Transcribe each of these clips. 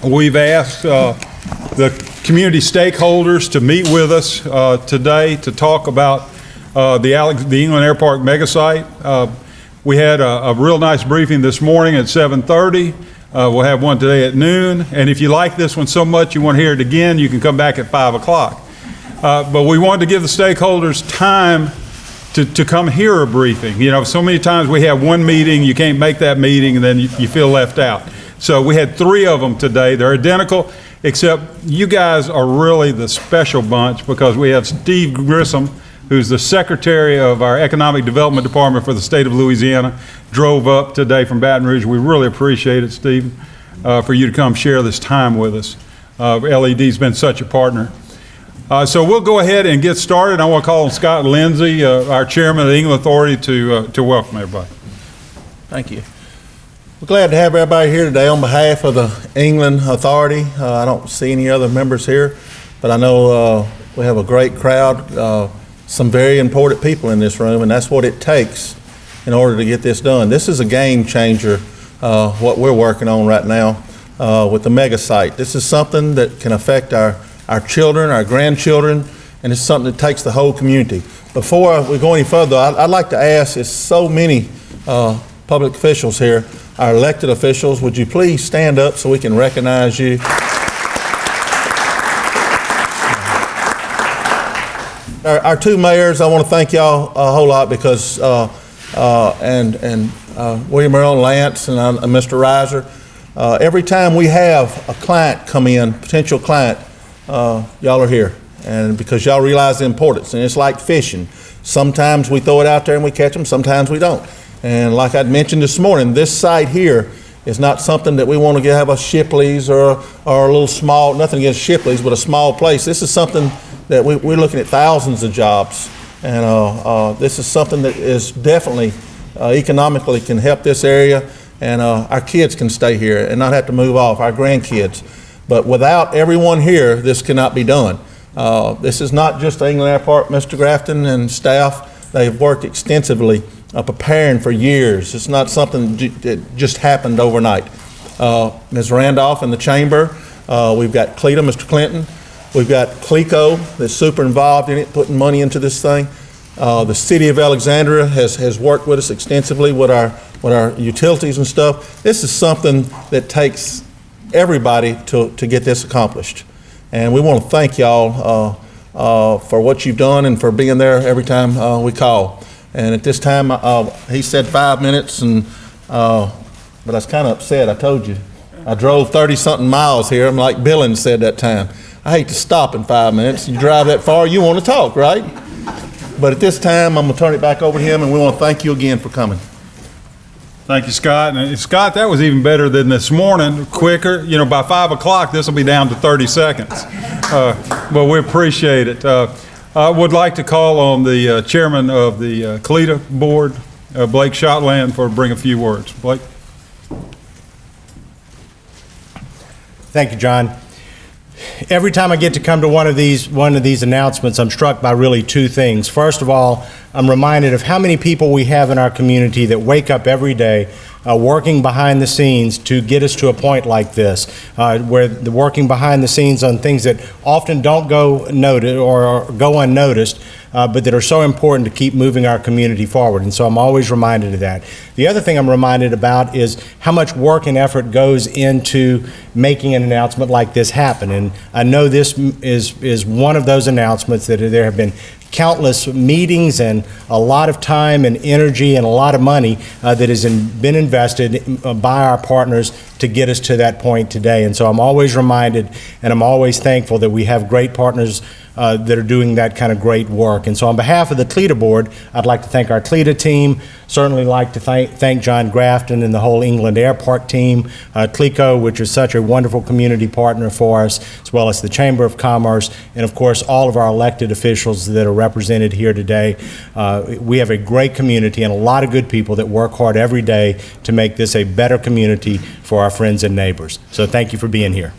We've asked the community stakeholders to meet with us today to talk about the England Airpark Megasite. We had a real nice briefing this morning at 7:30. We'll have one today at noon. And if you like this one so much you want to hear it again, you can come back at 5 o'clock. But we wanted to give the stakeholders time to come hear a briefing. You know, so many times we have one meeting, you can't make that meeting, and then you feel left out. So we had 3 of them today. They're identical, except you guys are really the special bunch because we have Steve Grissom, who's the secretary of our Economic Development Department for the state of Louisiana, drove up today from Baton Rouge. We really appreciate it, Steve, for you to come share this time with us. LED's been such a partner. So we'll go ahead and get started. I want to call on Scott Lindsay, our chairman of the England Authority, to welcome everybody. Thank you. We're glad to have everybody here today on behalf of the England Authority. I don't see any other members here, but I know we have a great crowd, some very important people in this room, and that's what it takes in order to get this done. This is a game changer, what we're working on right now with the Megasite. This is something that can affect our children, our grandchildren, and it's something that takes the whole community. Before we go any further, I'd like to ask, there's so many public officials here, our elected officials, would you please stand up so we can recognize you? Our 2 mayors, I want to thank y'all a whole lot because, William Earl Lance and Mr. Reiser, every time we have a client come in, potential client, y'all are here, and because y'all realize the importance, and it's like fishing. Sometimes we throw it out there and we catch them, sometimes we don't. And like I'd mentioned this morning, this site here is not something that we want to have a Shipley's or a little small, nothing against Shipley's, but a small place. This is something that we're looking at thousands of jobs, and this is something that is definitely economically can help this area, and our kids can stay here and not have to move off, our grandkids. But without everyone here, this cannot be done. This is not just England Airpark. Mr. Grafton and staff, they've worked extensively preparing for years. It's not something that just happened overnight. Ms. Randolph in the chamber, we've got Cleta, Mr. Clinton, we've got Clico that's super involved in it, putting money into this thing. The city of Alexandria has worked with us extensively with our utilities and stuff. This is something that takes everybody to get this accomplished. And we want to thank y'all for what you've done and for being there every time we call. And at this time, he said 5 minutes, but I was kind of upset. I told you. I drove 30-something miles here. I'm like Billings said that time. I hate to stop in 5 minutes. You drive that far, you want to talk, right? But at this time, I'm going to turn it back over to him, and we want to thank you again for coming. Thank you, Scott. And Scott, that was even better than this morning, quicker. You know, by 5 o'clock, this will be down to 30 seconds. But we appreciate it. I would like to call on the chairman of the CLETA board, Blake Shotland, for bring a few words. Blake. Thank you, John. Every time I get to come to one of these announcements, I'm struck by really 2 things. First of all, I'm reminded of how many people we have in our community that wake up every day working behind the scenes to get us to a point like this, where the working behind the scenes on things that often don't go noted or go unnoticed, but that are so important to keep moving our community forward. And so I'm always reminded of that. The other thing I'm reminded about is how much work and effort goes into making an announcement like this happen. And I know this is one of those announcements that there have been countless meetings and a lot of time and energy and a lot of money that has been invested by our partners to get us to that point today. And so I'm always reminded and I'm always thankful that we have great partners that are doing that kind of great work. And so on behalf of the CLETA board, I'd like to thank our CLETA team, certainly like to thank John Grafton and the whole England Airpark team, CLECO, which is such a wonderful community partner for us, as well as the Chamber of Commerce, and of course all of our elected officials that are represented here today. We have a great community and a lot of good people that work hard every day to make this a better community for our friends and neighbors. So thank you for being here.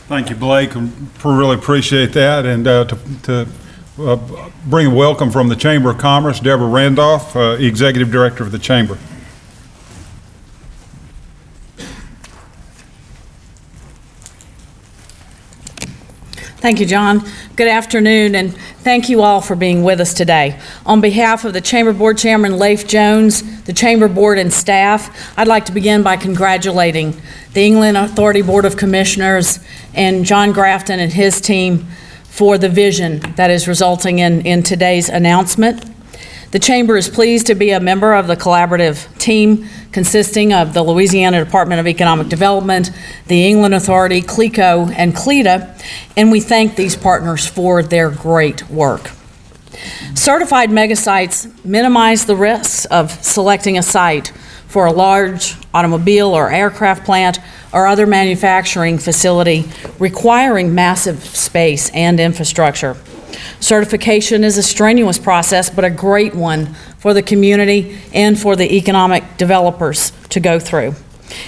Thank you, Blake. We really appreciate that. And to bring a welcome from the Chamber of Commerce, Deborah Randolph, Executive Director of the Chamber. Thank you, John. Good afternoon, and thank you all for being with us today. On behalf of the Chamber Board Chairman Leif Jones, the Chamber Board and staff, I'd like to begin by congratulating the England Authority Board of Commissioners and John Grafton and his team for the vision that is resulting in today's announcement. The Chamber is pleased to be a member of the collaborative team consisting of the Louisiana Department of Economic Development, the England Authority, CLECO, and CLETA, and we thank these partners for their great work. Certified megasites minimize the risks of selecting a site for a large automobile or aircraft plant or other manufacturing facility requiring massive space and infrastructure. Certification is a strenuous process, but a great one for the community and for the economic developers to go through.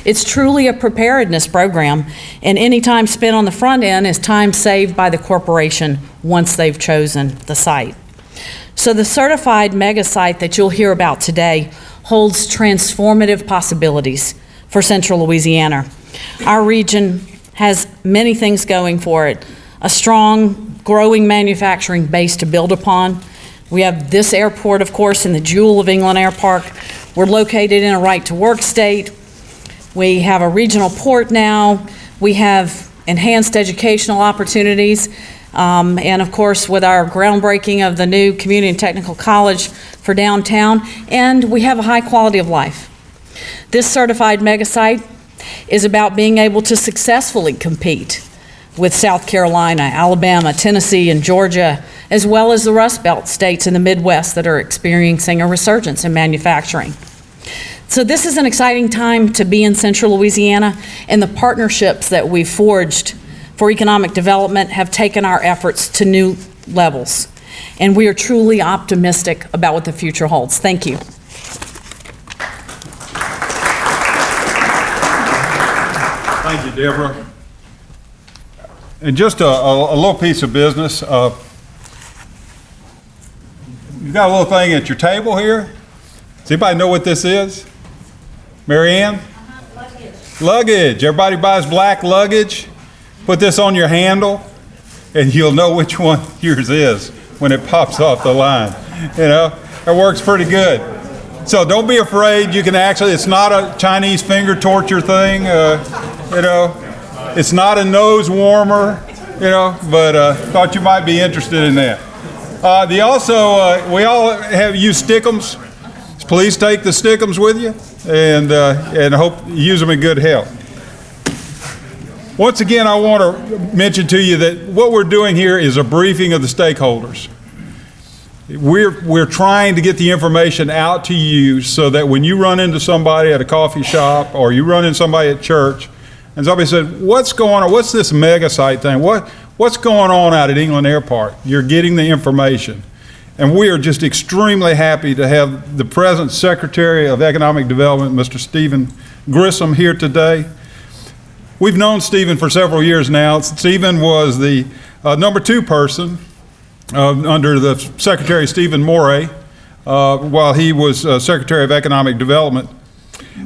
It's truly a preparedness program, and any time spent on the front end is time saved by the corporation once they've chosen the site. So the certified mega site that you'll hear about today holds transformative possibilities for Central Louisiana. Our region has many things going for it. A strong, growing manufacturing base to build upon. We have this airport, of course, in the jewel of England Airpark. We're located in a right-to-work state. We have a regional port now. We have enhanced educational opportunities. And of course, with our groundbreaking of the new Community and Technical College for downtown, and we have a high quality of life. This certified megasite is about being able to successfully compete with South Carolina, Alabama, Tennessee, and Georgia, as well as the Rust Belt states in the Midwest that are experiencing a resurgence in manufacturing. So this is an exciting time to be in Central Louisiana, and the partnerships that we've forged for economic development have taken our efforts to new levels. And we are truly optimistic about what the future holds. Thank you. Thank you, Deborah. And just a little piece of business. You've got a little thing at your table here. Does anybody know what this is? Mary Ann? Luggage. Luggage. Everybody buys black luggage. Put this on your handle, and you'll know which one yours is when it pops off the line. You know, it works pretty good. So don't be afraid. You can actually, it's not a Chinese finger torture thing, you know. It's not a nose warmer, you know, but thought you might be interested in that. We all have used stickums. Please take the stickums with you, and hope you use them in good health. Once again, I want to mention to you that what we're doing here is a briefing of the stakeholders. We're trying to get the information out to you so that when you run into somebody at a coffee shop or you run into somebody at church, and somebody said, what's going on? What's this Megasite thing? What's going on out at England Airpark? You're getting the information. And we are just extremely happy to have the present Secretary of Economic Development, Mr. Stephen Grissom, here today. We've known Stephen for several years now. Stephen was the number 2 person under the Secretary Stephen Moray while he was Secretary of Economic Development.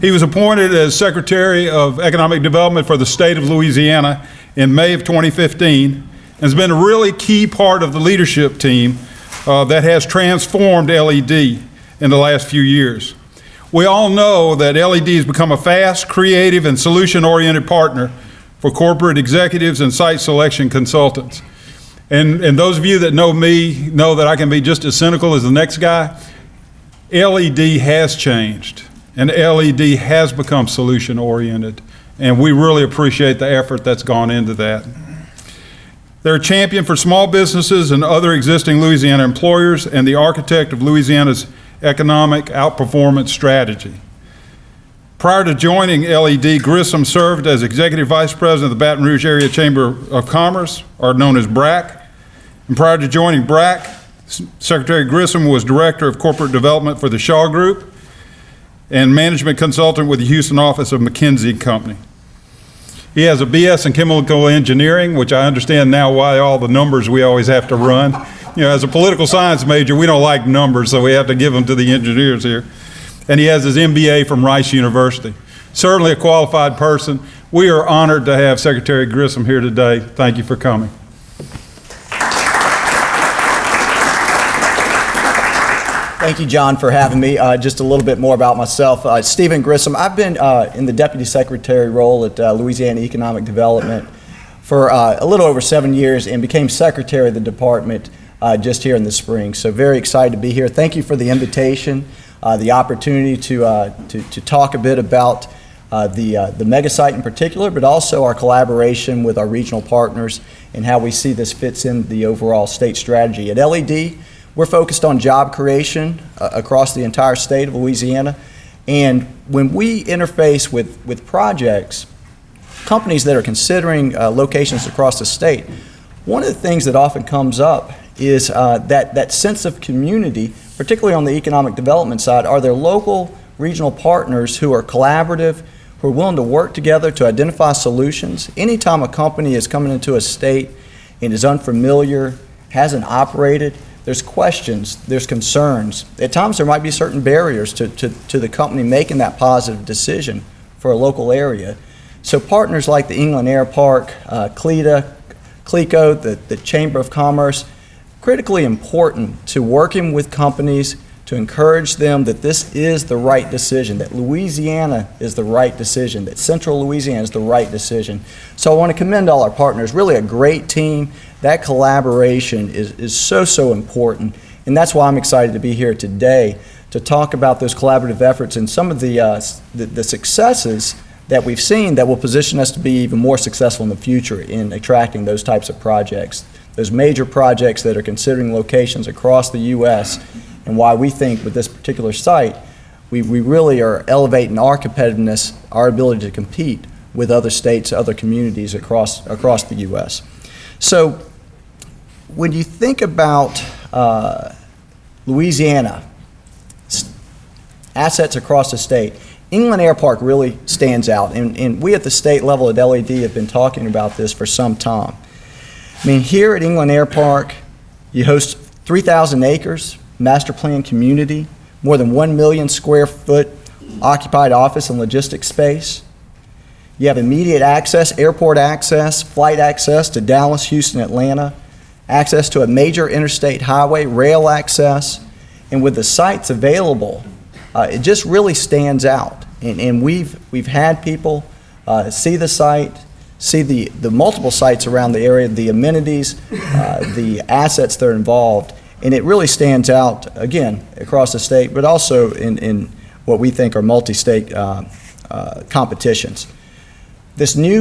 He was appointed as Secretary of Economic Development for the state of Louisiana in May of 2015 and has been a really key part of the leadership team that has transformed LED in the last few years. We all know that LED has become a fast, creative, and solution-oriented partner for corporate executives and site selection consultants. And those of you that know me know that I can be just as cynical as the next guy. LED has changed, and LED has become solution-oriented, and we really appreciate the effort that's gone into that. They're a champion for small businesses and other existing Louisiana employers and the architect of Louisiana's economic outperformance strategy. Prior to joining LED, Grissom served as Executive Vice President of the Baton Rouge Area Chamber of Commerce, or known as BRAC. And prior to joining BRAC, Secretary Grissom was Director of Corporate Development for the Shaw Group and Management Consultant with the Houston office of McKinsey & Company. He has a BS in Chemical Engineering, which I understand now why all the numbers we always have to run. You know, as a political science major, we don't like numbers, so we have to give them to the engineers here. And he has his MBA from Rice University. Certainly a qualified person. We are honored to have Secretary Grissom here today. Thank you for coming. Thank you, John, for having me. Just a little bit more about myself. Stephen Grissom. I've been in the Deputy Secretary role at Louisiana Economic Development for a little over 7 years and became Secretary of the Department just here in the spring. So very excited to be here. Thank you for the invitation, the opportunity to talk a bit about the Megasite in particular, but also our collaboration with our regional partners and how we see this fits in the overall state strategy. At LED, we're focused on job creation across the entire state of Louisiana. And when we interface with projects, companies that are considering locations across the state, one of the things that often comes up is that sense of community, particularly on the economic development side. Are there local regional partners who are collaborative, who are willing to work together to identify solutions? Anytime a company is coming into a state and is unfamiliar, hasn't operated, there's questions, there's concerns. At times there might be certain barriers to the company making that positive decision for a local area. So partners like the England Airpark, CLETA, CLECO, the Chamber of Commerce, critically important to working with companies to encourage them that this is the right decision, that Louisiana is the right decision, that Central Louisiana is the right decision. So I want to commend all our partners, really a great team. That collaboration is so important, and that's why I'm excited to be here today to talk about those collaborative efforts and some of the successes that we've seen that will position us to be even more successful in the future in attracting those types of projects, those major projects that are considering locations across the U.S., and why we think with this particular site, we really are elevating our competitiveness, our ability to compete with other states, other communities across the U.S. So when you think about Louisiana, assets across the state, England Airpark really stands out, and we at the state level at LED have been talking about this for some time. I mean, here at England Airpark, you host 3,000 acres, master plan community, more than 1 million square foot occupied office and logistics space. You have immediate access, airport access, flight access to Dallas, Houston, Atlanta, access to a major interstate highway, rail access, and with the sites available, it just really stands out. And we've had people see the site, see the multiple sites around the area, the amenities, the assets that are involved, and it really stands out, again, across the state, but also in what we think are multi-state competitions. This new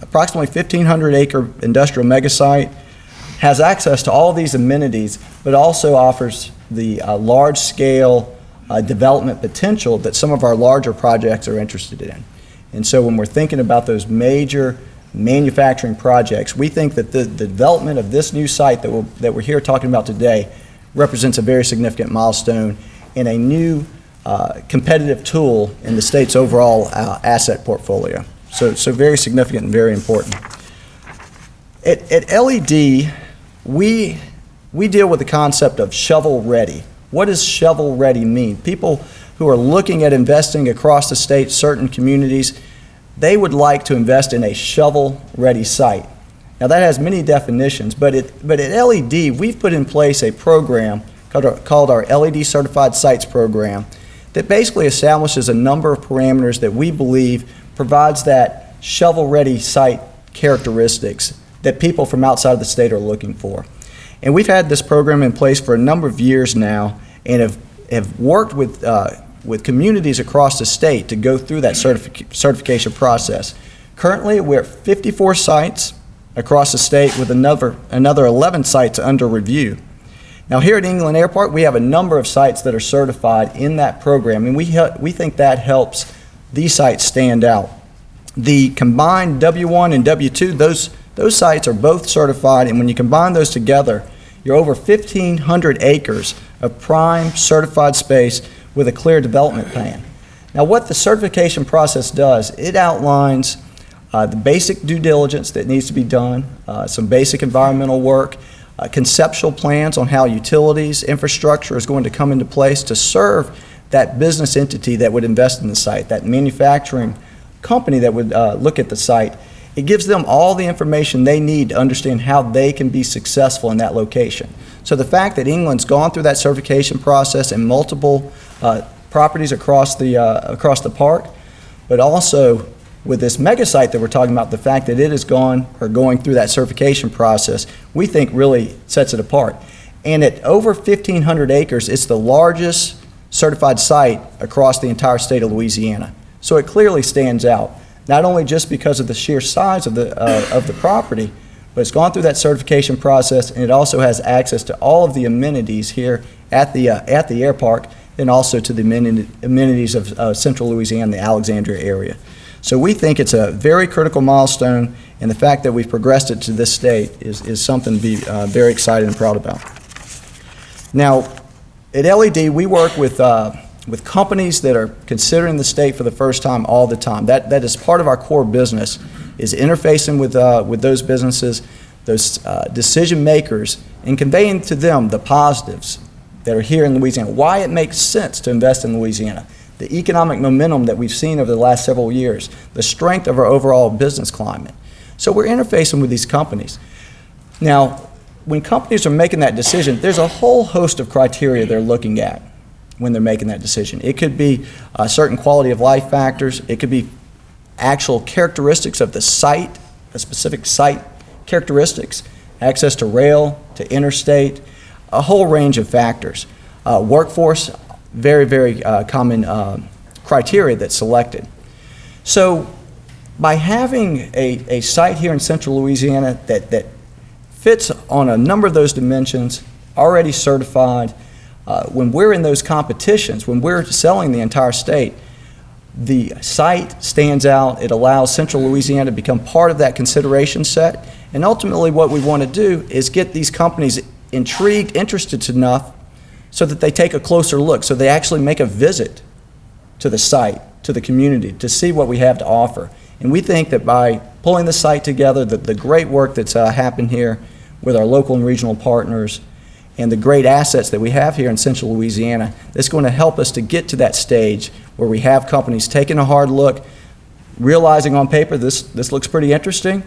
approximately 1,500 acre industrial megasite has access to all these amenities, but also offers the large scale development potential that some of our larger projects are interested in. And so when we're thinking about those major manufacturing projects, we think that the development of this new site that we're here talking about today represents a very significant milestone and a new competitive tool in the state's overall asset portfolio. So very significant and very important. At LED, we deal with the concept of shovel ready. What does shovel ready mean? People who are looking at investing across the state, certain communities, they would like to invest in a shovel-ready site. Now that has many definitions, but at LED, we've put in place a program called our LED Certified Sites Program that basically establishes a number of parameters that we believe provides that shovel-ready site characteristics that people from outside of the state are looking for. And we've had this program in place for a number of years now and have worked with communities across the state to go through that certification process. Currently, we're at 54 sites across the state with another 11 sites under review. Now here at England Airpark, we have a number of sites that are certified in that program, and we think that helps these sites stand out. The combined W1 and W2, those sites are both certified, and when you combine those together, you're over 1,500 acres of prime certified space with a clear development plan. Now what the certification process does, it outlines the basic due diligence that needs to be done, some basic environmental work, conceptual plans on how utilities, infrastructure is going to come into place to serve that business entity that would invest in the site, that manufacturing company that would look at the site. It gives them all the information they need to understand how they can be successful in that location. So the fact that England's gone through that certification process in multiple properties across the park, but also with this Megasite that we're talking about, the fact that it is going through that certification process, we think really sets it apart. And at over 1,500 acres, it's the largest certified site across the entire state of Louisiana. So it clearly stands out, not only just because of the sheer size of the property, but it's gone through that certification process, and it also has access to all of the amenities here at the Airpark, and also to the amenities of central Louisiana, the Alexandria area. So we think it's a very critical milestone, and the fact that we've progressed it to this state is something to be very excited and proud about. Now, at LED, we work with companies that are considering the state for the first time all the time. That is part of our core business, is interfacing with those businesses, those decision makers, and conveying to them the positives that are here in Louisiana, why it makes sense to invest in Louisiana, the economic momentum that we've seen over the last several years, the strength of our overall business climate. So we're interfacing with these companies. Now, when companies are making that decision, there's a whole host of criteria they're looking at when they're making that decision. It could be certain quality of life factors. It could be actual characteristics of the site, a specific site characteristics, access to rail, to interstate, a whole range of factors. Workforce, very, very common criteria that's selected. So by having a site here in central Louisiana that fits on a number of those dimensions, already certified, when we're in those competitions, when we're selling the entire state, the site stands out. It allows central Louisiana to become part of that consideration set. And ultimately what we want to do is get these companies intrigued, interested enough so that they take a closer look, so they actually make a visit to the site, to the community, to see what we have to offer. And we think that by pulling the site together, the great work that's happened here with our local and regional partners, and the great assets that we have here in central Louisiana, that's going to help us to get to that stage where we have companies taking a hard look, realizing on paper this looks pretty interesting,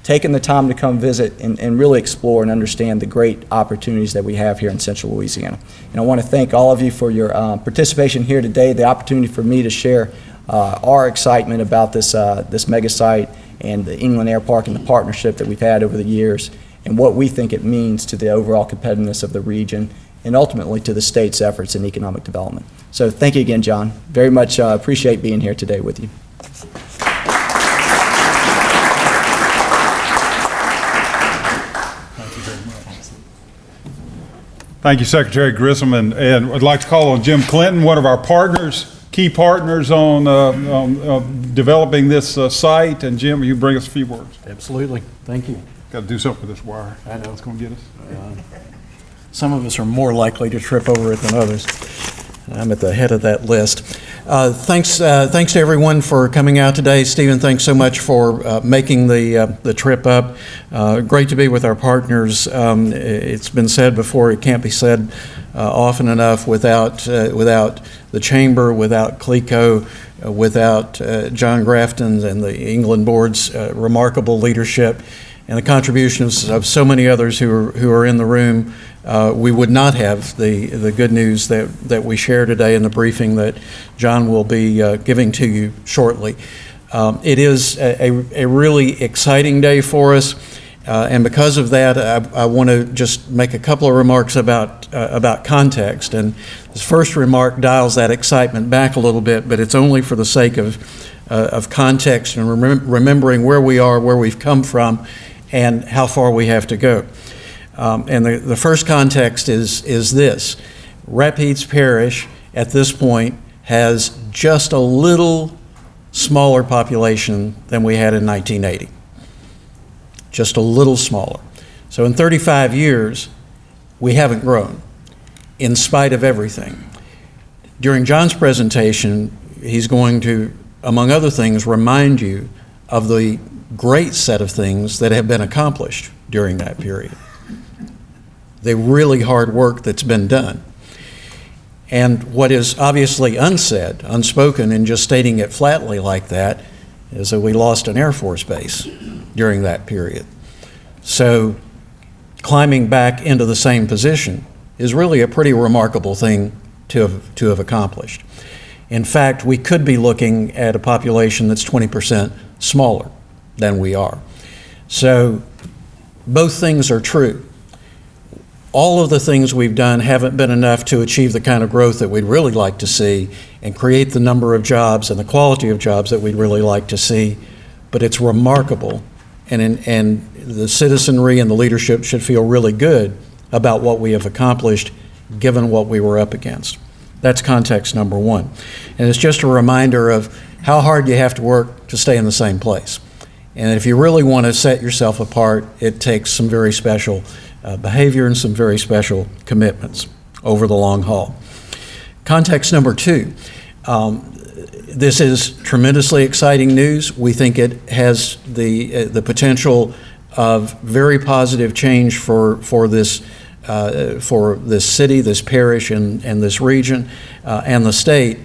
taking the time to come visit and really explore and understand the great opportunities that we have here in central Louisiana. And I want to thank all of you for your participation here today, the opportunity for me to share our excitement about this Megasite and the England Airpark and the partnership that we've had over the years, and what we think it means to the overall competitiveness of the region and ultimately to the state's efforts in economic development. So thank you again, John. Very much appreciate being here today with you. Thank you, Secretary Grissom, and I'd like to call on Jim Clinton, one of our partners, key partners on developing this site. And Jim, will you bring us a few words? Absolutely. Thank you. Got to do something with this wire. I know. It's going to get us. Some of us are more likely to trip over it than others. I'm at the head of that list. Thanks to everyone for coming out today. Stephen, thanks so much for making the trip up. Great to be with our partners. It's been said before, it can't be said often enough, without the Chamber, without CLECO, without John Grafton's and the England Board's remarkable leadership, and the contributions of so many others who are in the room, we would not have the good news that we share today in the briefing that John will be giving to you shortly. It is a really exciting day for us, and because of that, I want to just make a couple of remarks about context. And this first remark dials that excitement back a little bit, but it's only for the sake of context and remembering where we are, where we've come from, and how far we have to go. And the first context is this. Rapides Parish at this point has just a little smaller population than we had in 1980. Just a little smaller. So in 35 years, we haven't grown, in spite of everything. During John's presentation, he's going to, among other things, remind you of the great set of things that have been accomplished during that period. The really hard work that's been done. And what is obviously unsaid, unspoken, and just stating it flatly like that, is that we lost an Air Force base during that period. So climbing back into the same position is really a pretty remarkable thing to have accomplished. In fact, we could be looking at a population that's 20% smaller than we are. So both things are true. All of the things we've done haven't been enough to achieve the kind of growth that we'd really like to see and create the number of jobs and the quality of jobs that we'd really like to see, but it's remarkable, and the citizenry and the leadership should feel really good about what we have accomplished given what we were up against. That's context number one. And it's just a reminder of how hard you have to work to stay in the same place. And if you really want to set yourself apart, it takes some very special behavior and some very special commitments over the long haul. Context number two, this is tremendously exciting news. We think it has the potential of very positive change for this city, this parish, and this region, and the state.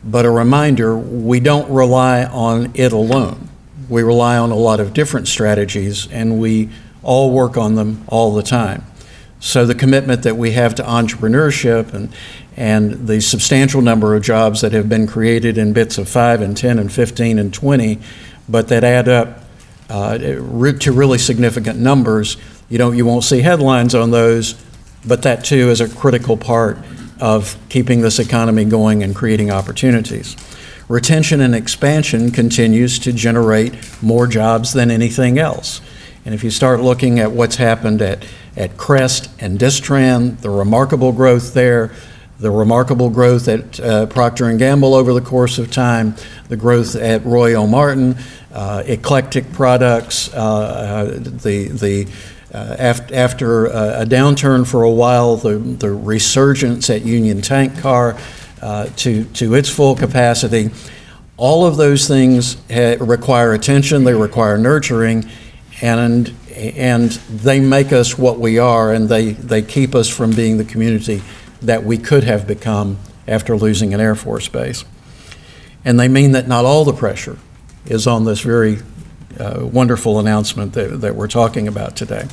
But a reminder, we don't rely on it alone. We rely on a lot of different strategies, and we all work on them all the time. So the commitment that we have to entrepreneurship and the substantial number of jobs that have been created in bits of 5 and 10 and 15 and 20, but that add up to really significant numbers. You won't see headlines on those, but that too is a critical part of keeping this economy going and creating opportunities. Retention and expansion continues to generate more jobs than anything else. And if you start looking at what's happened at Crest and Distran, the remarkable growth there, the remarkable growth at Procter & Gamble over the course of time, the growth at Royal Martin, Eclectic Products, after a downturn for a while, the resurgence at Union Tank Car to its full capacity. All of those things require attention, they require nurturing, and they make us what we are, and they keep us from being the community that we could have become after losing an Air Force base. And they mean that not all the pressure is on this very wonderful announcement that we're talking about today.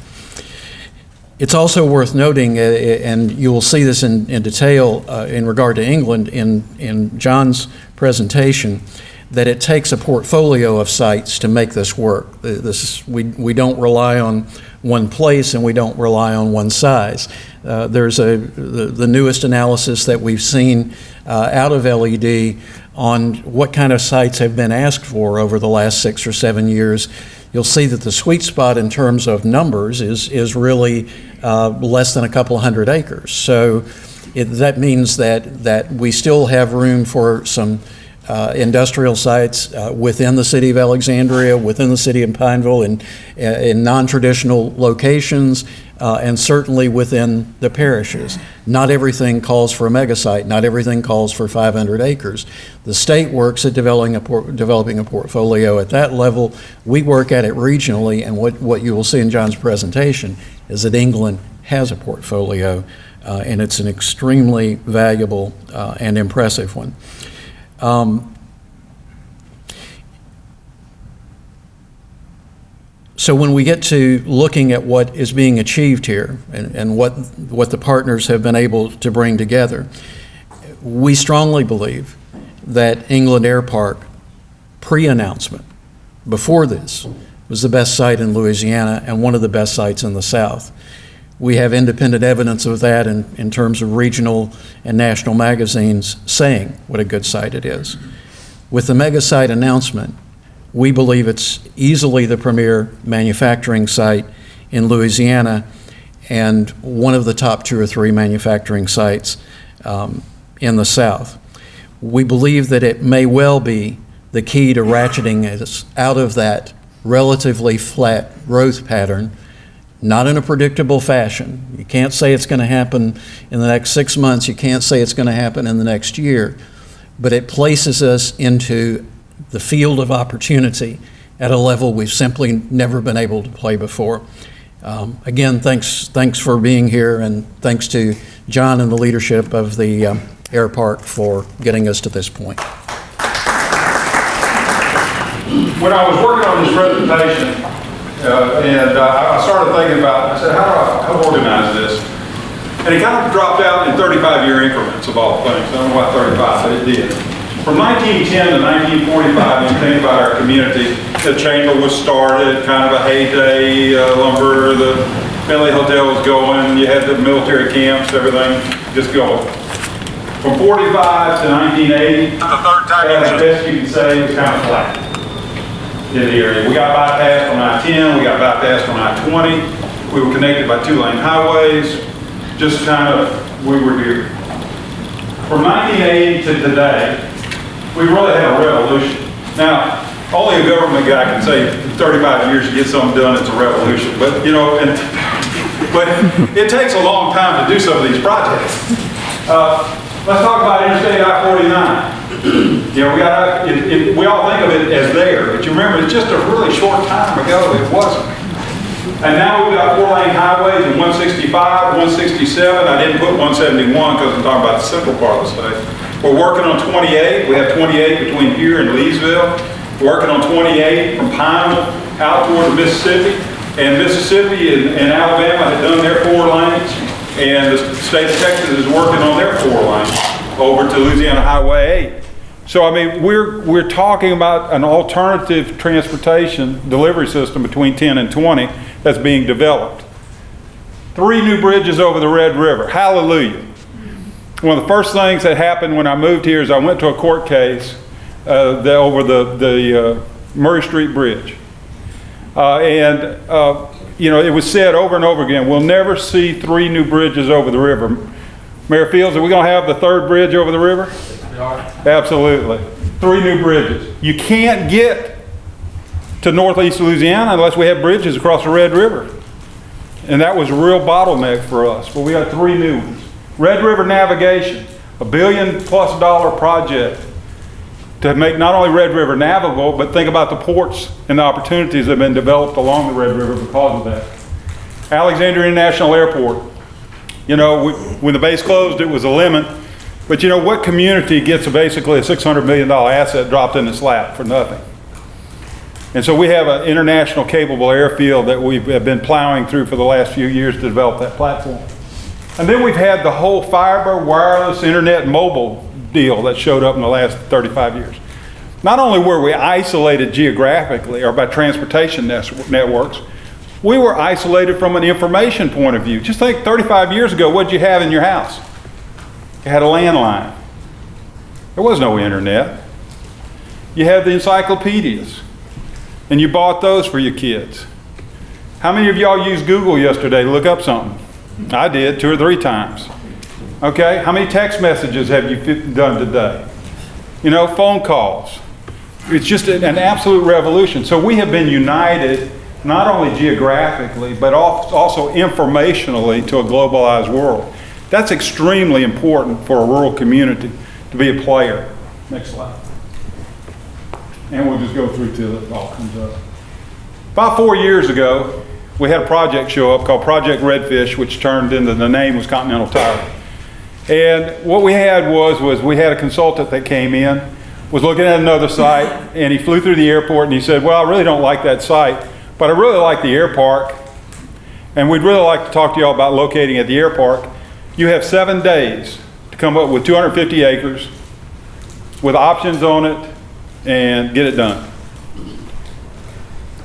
It's also worth noting, and you will see this in detail in regard to England in John's presentation, that it takes a portfolio of sites to make this work. We don't rely on one place, and we don't rely on one size. There's the newest analysis that we've seen out of LED on what kind of sites have been asked for over the last 6 or 7 years. You'll see that the sweet spot in terms of numbers is really less than a couple hundred acres. So that means that we still have room for some industrial sites within the city of Alexandria, within the city of Pineville, in non-traditional locations, and certainly within the parishes. Not everything calls for a megasite. Not everything calls for 500 acres. The state works at developing a portfolio at that level. We work at it regionally, and what you will see in John's presentation is that England has a portfolio, and it's an extremely valuable and impressive one. So when we get to looking at what is being achieved here and what the partners have been able to bring together, we strongly believe that England Airpark, pre-announcement, before this, was the best site in Louisiana and one of the best sites in the South. We have independent evidence of that in terms of regional and national magazines saying what a good site it is. With the Megasite announcement, we believe it's easily the premier manufacturing site in Louisiana and one of the top 2 or 3 manufacturing sites in the South. We believe that it may well be the key to ratcheting us out of that relatively flat growth pattern, not in a predictable fashion. You can't say it's going to happen in the next 6 months. You can't say it's going to happen in the next year. But it places us into the field of opportunity at a level we've simply never been able to play before. Again, thanks for being here, and thanks to John and the leadership of the Airpark for getting us to this point. when I was working on this presentation, I started thinking about, I said, how do I organize this? And it kind of dropped out in 35-year increments of all things. I don't know about 35, but it did. From 1910 to 1945, when you think about our community, the chamber was started, kind of a heyday, lumber, the Bentley Hotel was going, you had the military camps, everything just going. From 45 to 1980, the third time, as best you can say, it was kind of flat in the area. We got bypassed on I-10, we got bypassed on I-20, we were connected by two-lane highways, just kind of, we were here. From 1980 to today, we really had a revolution. Now, only a government guy can say 35 years to get something done, it's a revolution. But, you know, but it takes a long time to do some of these projects. Let's talk about Interstate I-49. You know, we all think of it as there, but you remember it's just a really short time ago it wasn't. And now we've got 4-lane highways in 165, 167. I didn't put 171 because I'm talking about the central part of the state. We're working on 28. We have 28 between here and Leesville. We're working on 28 from Pineville out toward Mississippi. And Mississippi and Alabama have done their 4 lanes. And the state of Texas is working on their 4 lanes over to Louisiana Highway 8. So, I mean, we're talking about an alternative transportation delivery system between 10 and 20 that's being developed. 3 new bridges over the Red River. Hallelujah. One of the first things that happened when I moved here is I went to a court case over the Murray Street Bridge. You know, it was said over and over again, we'll never see 3 new bridges over the river. Mayor Fields, are we going to have the 3rd bridge over the river? We are. Absolutely. 3 new bridges. You can't get to northeast Louisiana unless we have bridges across the Red River. And that was a real bottleneck for us. But we got 3 new ones. Red River Navigation, $1 billion+ project to make not only Red River navigable, but think about the ports and the opportunities that have been developed along the Red River because of that. Alexandria International Airport. You know, when the base closed, it was a lemon. But you know, what community gets basically a $600 million asset dropped in its lap for nothing? And so we have an international capable airfield that we have been plowing through for the last few years to develop that platform. And then we've had the whole fiber, wireless, internet, mobile deal that showed up in the last 35 years. Not only were we isolated geographically or by transportation networks, we were isolated from an information point of view. Just think 35 years ago, what did you have in your house? You had a landline. There was no internet. You had the encyclopedias, and you bought those for your kids. How many of y'all used Google yesterday to look up something? I did 2 or 3 times. Okay, how many text messages have you done today? You know, phone calls. It's just an absolute revolution. So we have been united not only geographically, but also informationally to a globalized world. That's extremely important for a rural community to be a player. Next slide. And we'll just go through till it all comes up. About 4 years ago, we had a project show up called Project Redfish, which turned into the name was Continental Tire. And what we had was we had a consultant that came in, was looking at another site, and he flew through the airport and he said, well, I really don't like that site, but I really like the Airpark, and we'd really like to talk to y'all about locating at the Airpark. You have 7 days to come up with 250 acres with options on it and get it done.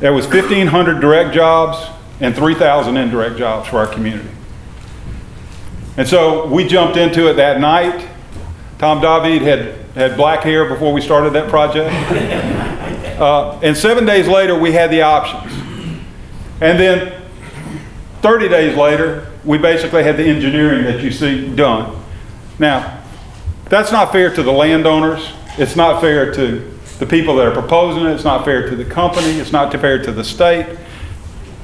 There was 1,500 direct jobs and 3,000 indirect jobs for our community. And so we jumped into it that night. Tom David had black hair before we started that project. And 7 days later, we had the options. And then 30 days later, we basically had the engineering that you see done. Now, that's not fair to the landowners. It's not fair to the people that are proposing it. It's not fair to the company. It's not fair to the state.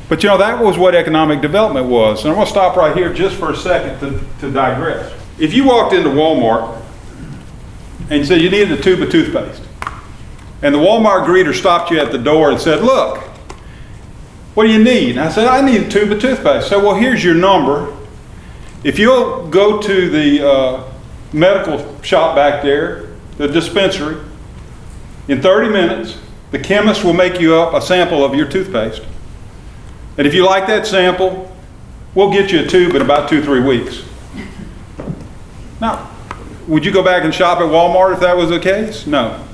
But you know, that was what economic development was. And I'm going to stop right here just for a second to digress. If you walked into Walmart and you said you needed a tube of toothpaste, and the Walmart greeter stopped you at the door and said, look, what do you need? And I said, I need a tube of toothpaste. So, well, here's your number. If you'll go to the medical shop back there, the dispensary, in 30 minutes, The chemist will make you up a sample of your toothpaste. And if you like that sample, we'll get you a tube in about 2-3 weeks. Now, would you go back and shop at Walmart if that was the case? No.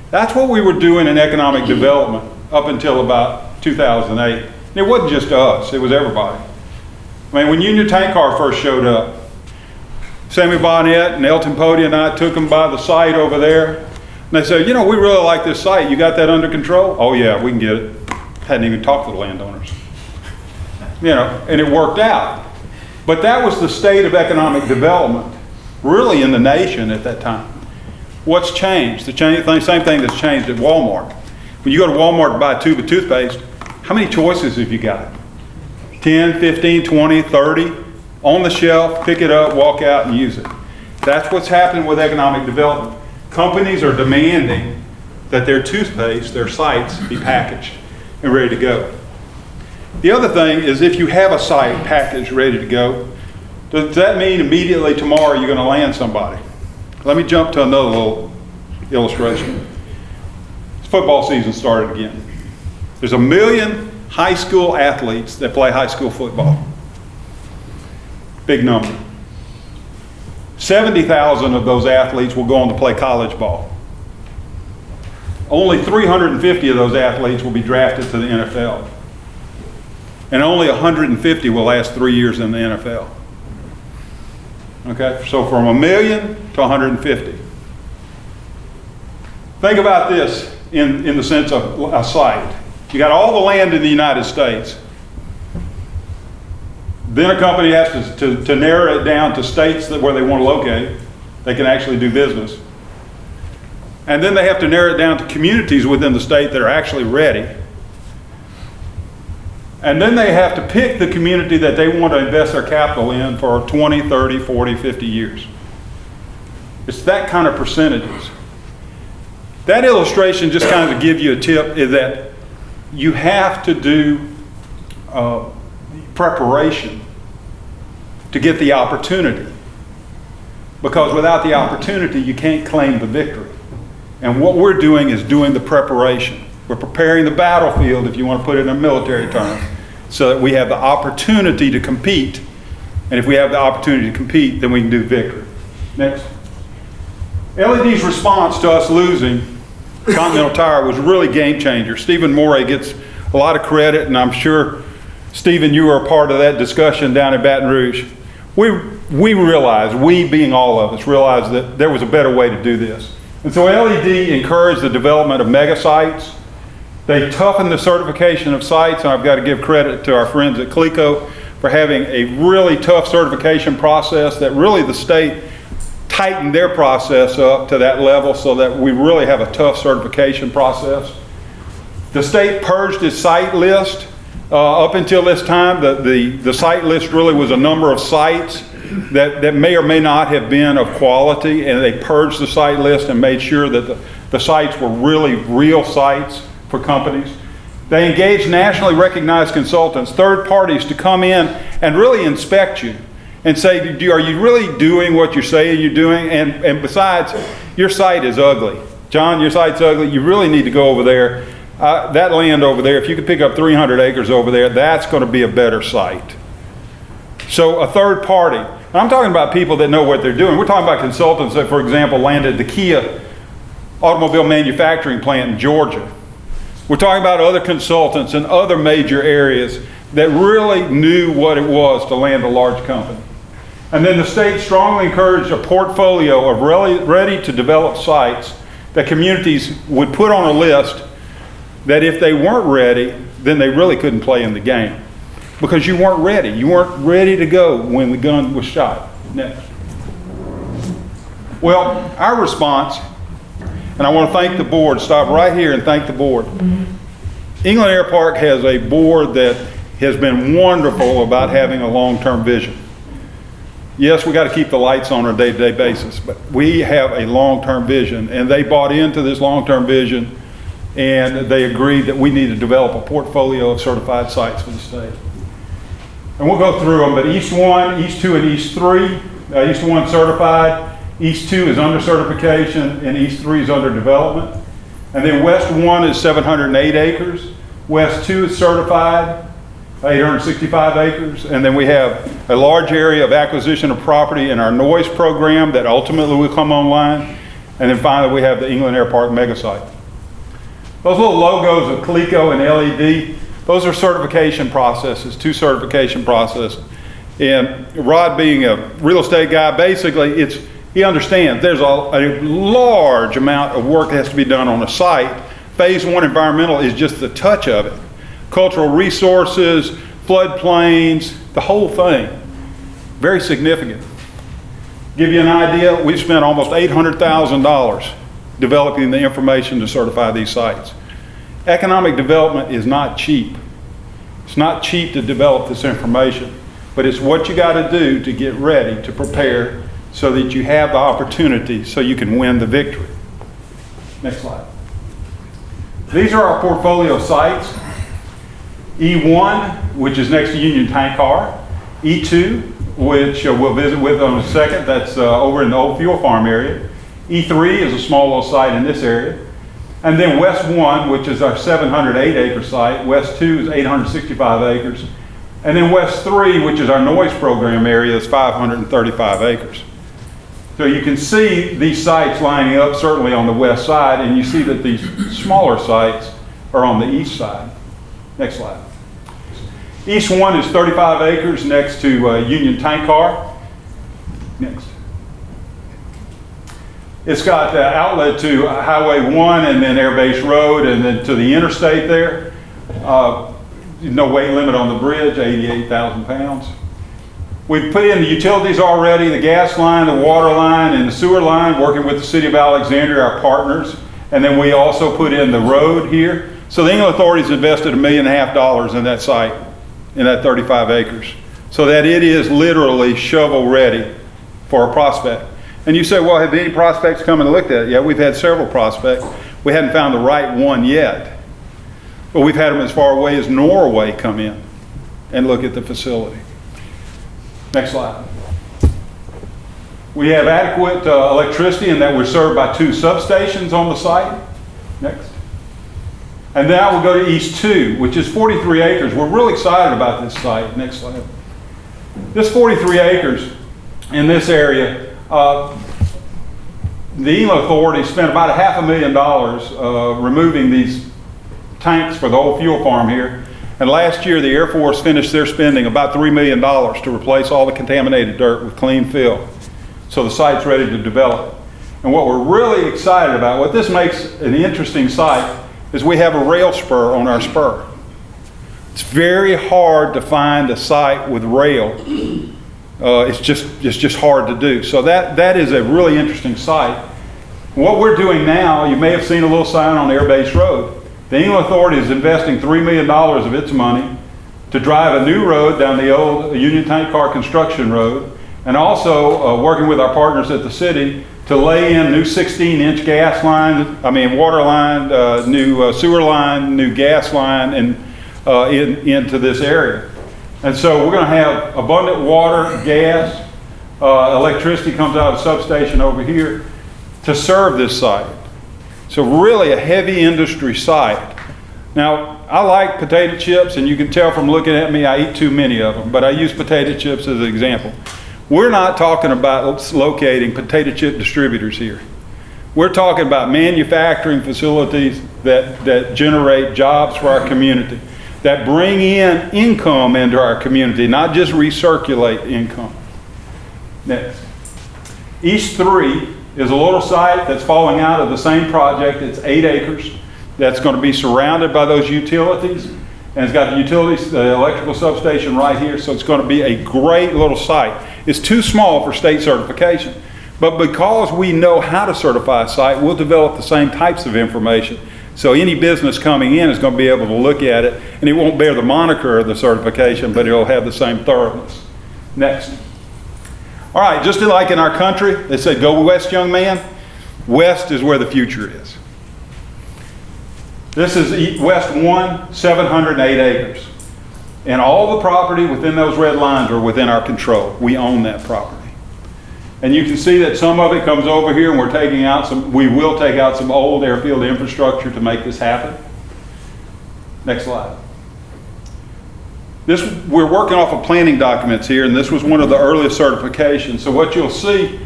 That's what we were doing in economic development up until about 2008. And it wasn't just us, it was everybody. I mean, when Union Tank Car first showed up, Sammy Bonnet and Elton Pody and I took them by the site over there. And they said, you know, we really like this site. You got that under control? Oh yeah, we can get it. Hadn't even talked to the landowners. You know, and it worked out. But that was the state of economic development, really in the nation at that time. What's changed? Same thing that's changed at Walmart. When you go to Walmart to buy a tube of toothpaste, how many choices have you got? 10, 15, 20, 30, on the shelf, pick it up, walk out and use it. That's what's happening with economic development. Companies are demanding that their toothpaste, their sites, be packaged and ready to go. The other thing is if you have a site packaged, ready to go, does that mean immediately tomorrow you're going to land somebody? Let me jump to another little illustration. Football season started again. There's 1 million high school athletes that play high school football. Big number. 70,000 of those athletes will go on to play college ball. Only 350 of those athletes will be drafted to the NFL. And only 150 will last 3 years in the NFL. Okay, so from 1 million to 150. Think about this in the sense of a site. You got all the land in the United States. Then a company has to narrow it down to states where they want to locate. They can actually do business. And then they have to narrow it down to communities within the state that are actually ready. And then they have to pick the community that they want to invest their capital in for 20, 30, 40, 50 years. It's that kind of percentages. That illustration, just kind of to give you a tip, is that you have to do preparation to get the opportunity. Because without the opportunity, you can't claim the victory. And what we're doing is doing the preparation. We're preparing the battlefield, if you want to put it in a military term, so that we have the opportunity to compete. And if we have the opportunity to compete, then we can do victory. Next. LED's response to us losing Continental Tire was really game changer. Stephen Morey gets a lot of credit, and I'm sure, Stephen, you were a part of that discussion down in Baton Rouge. We realized, we being all of us, realized that there was a better way to do this. And so LED encouraged the development of Megasites. They toughened the certification of sites, and I've got to give credit to our friends at CLECO for having a really tough certification process that really the state tightened their process up to that level so that we really have a tough certification process. The state purged its site list. Up until this time, the site list really was a number of sites that may or may not have been of quality, and they purged the site list and made sure that the sites were really real sites for companies. They engaged nationally recognized consultants, third parties, to come in and really inspect you and say, are you really doing what you're saying you're doing? And besides, your site is ugly. John, your site's ugly. You really need to go over there. That land over there, if you could pick up 300 acres over there, that's going to be a better site. So a third party. And I'm talking about people that know what they're doing. We're talking about consultants that, for example, landed the Kia automobile manufacturing plant in Georgia. We're talking about other consultants in other major areas that really knew what it was to land a large company. And then the state strongly encouraged a portfolio of ready to develop sites that communities would put on a list that if they weren't ready, then they really couldn't play in the game. Because you weren't ready. You weren't ready to go when the gun was shot. Next. Well, our response, and I want to thank the board, stop right here and thank the board. England Airpark has a board that has been wonderful about having a long-term vision. Yes, we got to keep the lights on a day-to-day basis, but we have a long-term vision, and they bought into this long-term vision, and they agreed that we need to develop a portfolio of certified sites for the state. And we'll go through them, but East 1, East 2, and East 3. East 1 certified, East 2 is under certification, and East 3 is under development. And then West 1 is 708 acres. West 2 is certified, 865 acres. And then we have a large area of acquisition of property in our noise program that ultimately will come online. And then finally, we have the England Airpark Megasite. Those little logos of Coleco and LED, those are certification processes, 2 certification processes. And Rod, being a real estate guy, basically he understands there's a large amount of work that has to be done on a site. Phase 1 environmental is just the touch of it. Cultural resources, floodplains, the whole thing. Very significant. Give you an idea, we've spent almost $800,000 developing the information to certify these sites. Economic development is not cheap. It's not cheap to develop this information, but it's what you got to do to get ready, to prepare, so that you have the opportunity so you can win the victory. Next slide. These are our portfolio sites. E1, which is next to Union Tank Car. E2, which we'll visit with in a second, that's over in the old fuel farm area. E3 is a small little site in this area. And then West 1, which is our 708 acre site. West 2 is 865 acres. And then West 3, which is our noise program area, is 535 acres. So you can see these sites lining up certainly on the west side, and you see that these smaller sites are on the east side. Next slide. East 1 is 35 acres next to Union Tank Car. Next. It's got outlet to Highway 1 and then Air Base Road and then to the interstate there. No weight limit on the bridge, 88,000 pounds. We've put in the utilities already, the gas line, the water line, and the sewer line, working with the City of Alexandria, our partners. And then we also put in the road here. So the England Authority's invested $1.5 million in that site, in that 35 acres, so that it is literally shovel ready for a prospect. And you say, well, have any prospects come and looked at it? Yeah, we've had several prospects. We hadn't found the right one yet, but we've had them as far away as Norway come in and look at the facility. Next slide. We have adequate electricity in that we're served by 2 substations on the site. Next. And now we'll go to East 2, which is 43 acres. We're really excited about this site. Next slide. This 43 acres in this area, the England Authority spent about $500,000 removing these tanks for the old fuel farm here. And last year, the Air Force finished their spending about $3 million to replace all the contaminated dirt with clean fill. So the site's ready to develop. And what we're really excited about, what this makes an interesting site, is we have a rail spur on our spur. It's very hard to find a site with rail. It's just hard to do. So that is a really interesting site. What we're doing now, you may have seen a little sign on Air Base Road. The England Authority is investing $3 million of its money to drive a new road down the old Union Tank Car construction road, and also working with our partners at the city to lay in new 16-inch gas line, water line, new sewer line, new gas line, and into this area. And so we're going to have abundant water, gas, electricity comes out of the substation over here to serve this site. So really a heavy industry site. Now, I like potato chips, and you can tell from looking at me, I eat too many of them, but I use potato chips as an example. We're not talking about locating potato chip distributors here. We're talking about manufacturing facilities that generate jobs for our community, that bring in income into our community, not just recirculate income. Next. East 3 is a little site that's falling out of the same project. It's 8 acres. That's going to be surrounded by those utilities. And it's got the utilities, the electrical substation right here. So it's going to be a great little site. It's too small for state certification. But because we know how to certify a site, we'll develop the same types of information. So any business coming in is going to be able to look at it, and it won't bear the moniker of the certification, but it'll have the same thoroughness. Next. All right, just like in our country, they said, go west, young man. West is where the future is. This is West 1, 708 acres. And all the property within those red lines are within our control. We own that property. And you can see that some of it comes over here, and we will take out some old airfield infrastructure to make this happen. Next slide. We're working off of planning documents here, and this was one of the earliest certifications. So what you'll see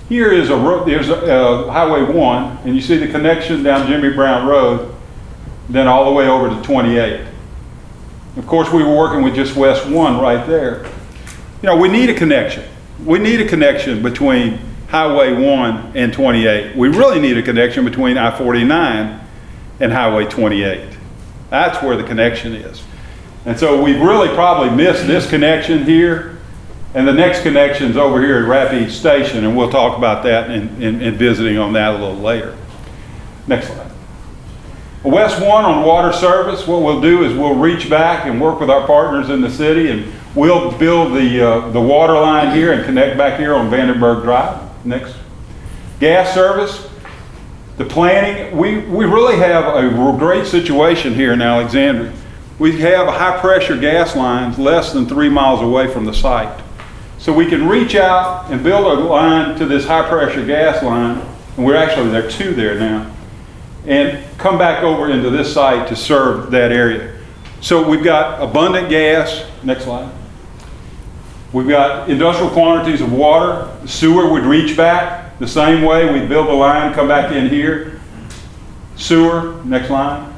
here is there's a Highway 1, and you see the connection down Jimmy Brown Road, then all the way over to 28. Of course, we were working with just West 1 right there. You know, we need a connection. We need a connection between Highway 1 and 28. We really need a connection between I-49 and Highway 28. That's where the connection is. And so we've really probably missed this connection here, and the next connection's over here at Rapides Station, and we'll talk about that and visiting on that a little later. Next slide. West 1 on water service, what we'll do is we'll reach back and work with our partners in the city, and we'll build the water line here and connect back here on Vandenberg Drive. Next. Gas service, the planning, we really have a great situation here in Alexandria. We have high pressure gas lines less than 3 miles away from the site. So we can reach out and build a line to this high pressure gas line, and there are 2 there now, and come back over into this site to serve that area. So we've got abundant gas. Next slide. We've got industrial quantities of water. Sewer would reach back the same way. We'd build a line, come back in here. Sewer, next line.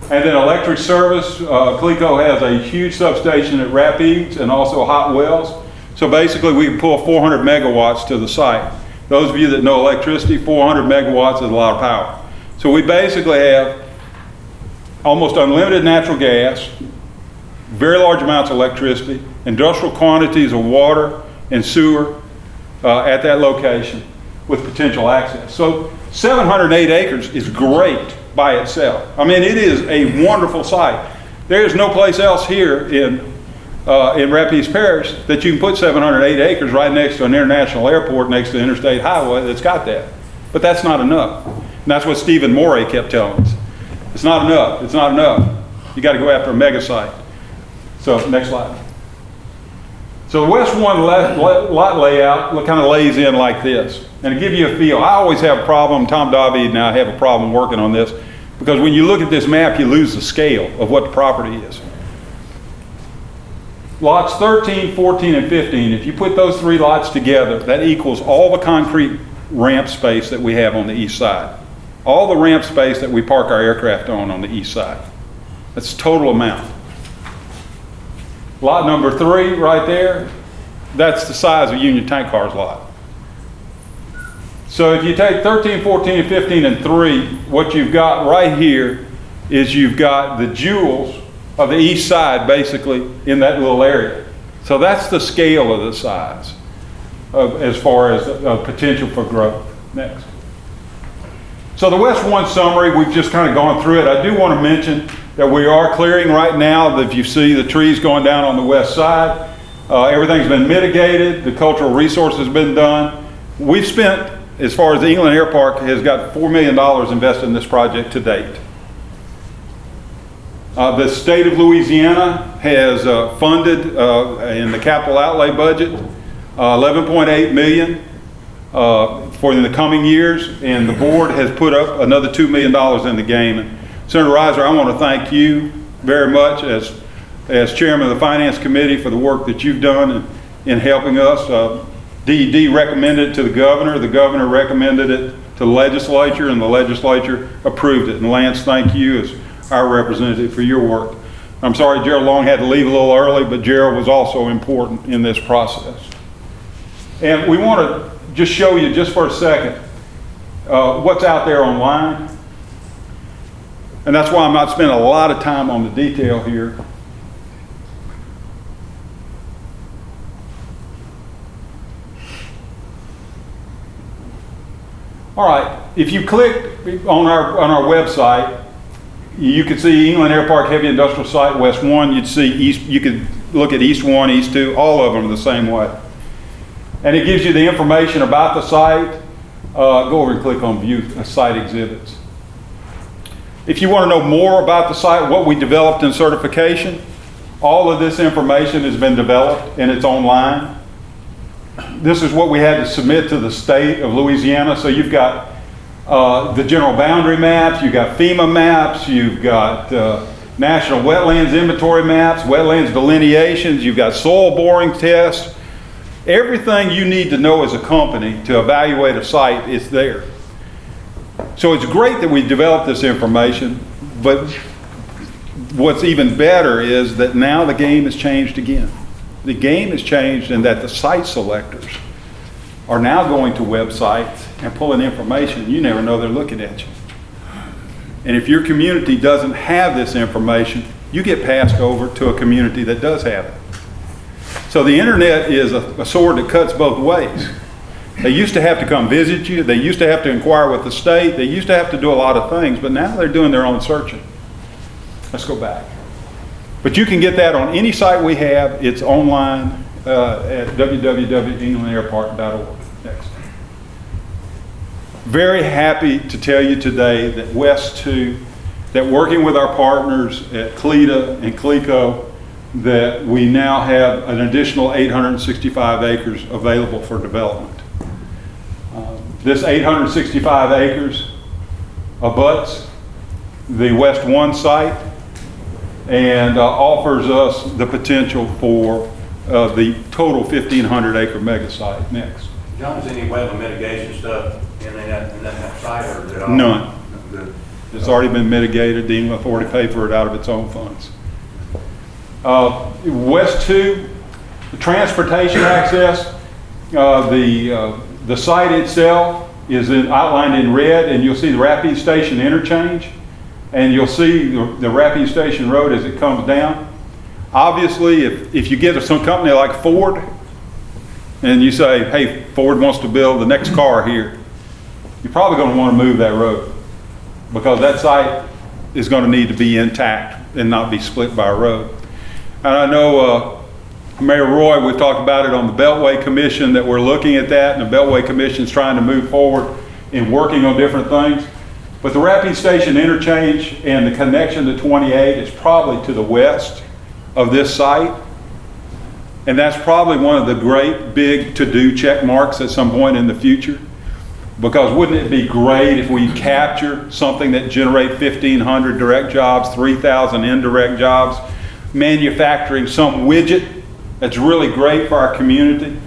And then electric service. CLECO has a huge substation at Rapides and also hot wells. So basically we can pull 400 megawatts to the site. Those of you that know electricity, 400 megawatts is a lot of power. So we basically have almost unlimited natural gas, very large amounts of electricity, industrial quantities of water and sewer at that location with potential access. So 708 acres is great by itself. I mean, it is a wonderful site. There is no place else here in Rapides Parish that you can put 708 acres right next to an international airport, next to the interstate highway that's got that. But that's not enough. And that's what Stephen Morey kept telling us. It's not enough. It's not enough. You got to go after a Megasite. So next slide. So the West 1 lot layout kind of lays in like this. And to give you a feel, I always have a problem, Tom David and I have a problem working on this, because when you look at this map, you lose the scale of what the property is. Lots 13, 14, and 15, if you put those 3 lots together, that equals all the concrete ramp space that we have on the east side. All the ramp space that we park our aircraft on the east side. That's the total amount. Lot number 3 right there, that's the size of Union Tank Cars lot. So if you take 13, 14, and 15 and 3, what you've got right here is you've got the jewels of the east side basically in that little area. So that's the scale of the size as far as potential for growth. Next. So the West 1 summary, we've just kind of gone through it. I do want to mention that we are clearing right now. If you see the trees going down on the west side, everything's been mitigated. The cultural resource has been done. We've spent, as far as the England Airpark has got $4 million invested in this project to date. The state of Louisiana has funded in the capital outlay budget $11.8 million for the coming years, and the board has put up another $2 million in the game. And Senator Reiser, I want to thank you very much as chairman of the Finance Committee for the work that you've done in helping us. DED recommended it to the governor recommended it to the legislature, and the legislature approved it. And Lance, thank you as our representative for your work. I'm sorry Gerald Long had to leave a little early, but Gerald was also important in this process. And we want to just show you just for a second what's out there online. And that's why I'm not spending a lot of time on the detail here. All right, if you click on our website, you can see England Airpark Heavy Industrial Site, West 1. You'd see East, you could look at East 1, East 2, all of them are the same way. And it gives you the information about the site. Go over and click on View Site Exhibits. If you want to know more about the site, what we developed in certification, all of this information has been developed and it's online. this is what we had to submit to the state of Louisiana. So you've got the general boundary maps, you've got FEMA maps, you've got national wetlands inventory maps, wetlands delineations, you've got soil boring tests. Everything you need to know as a company to evaluate a site is there. So it's great that we developed this information, but what's even better is that now the game has changed again. The game has changed in that the site selectors are now going to websites and pulling information. You never know they're looking at you. And if your community doesn't have this information, you get passed over to a community that does have it. So the internet is a sword that cuts both ways. They used to have to come visit you. They used to have to inquire with the state. They used to have to do a lot of things, but now they're doing their own searching. Let's go back. But you can get that on any site we have. It's online at www.englandairpark.org. Next. Very happy to tell you today that West 2, that working with our partners at CLETA and CLECO, that we now have an additional 865 acres available for development. This 865 acres abuts the West 1 site and offers us the potential for the total 1,500 acre mega site. Next. John, is any wetland mitigation stuff in that site, or is it all? None. Good. It's already been mitigated. The England Authority paid for it out of its own funds. West 2, the transportation access, the site itself is outlined in red, and you'll see the Rapides Station interchange, and you'll see the Rapides Station Road as it comes down. Obviously, if you get some company like Ford, and you say, hey, Ford wants to build the next car here, you're probably going to want to move that road, because that site is going to need to be intact and not be split by a road. And I know Mayor Roy, we've talked about it on the Beltway Commission, that we're looking at that, and the Beltway Commission is trying to move forward in working on different things. But the Rapides Station interchange and the connection to 28 is probably to the west of this site. And that's probably one of the great big to-do check marks at some point in the future. Because wouldn't it be great if we capture something that generate 1,500 direct jobs, 3,000 indirect jobs, manufacturing some widget that's really great for our community?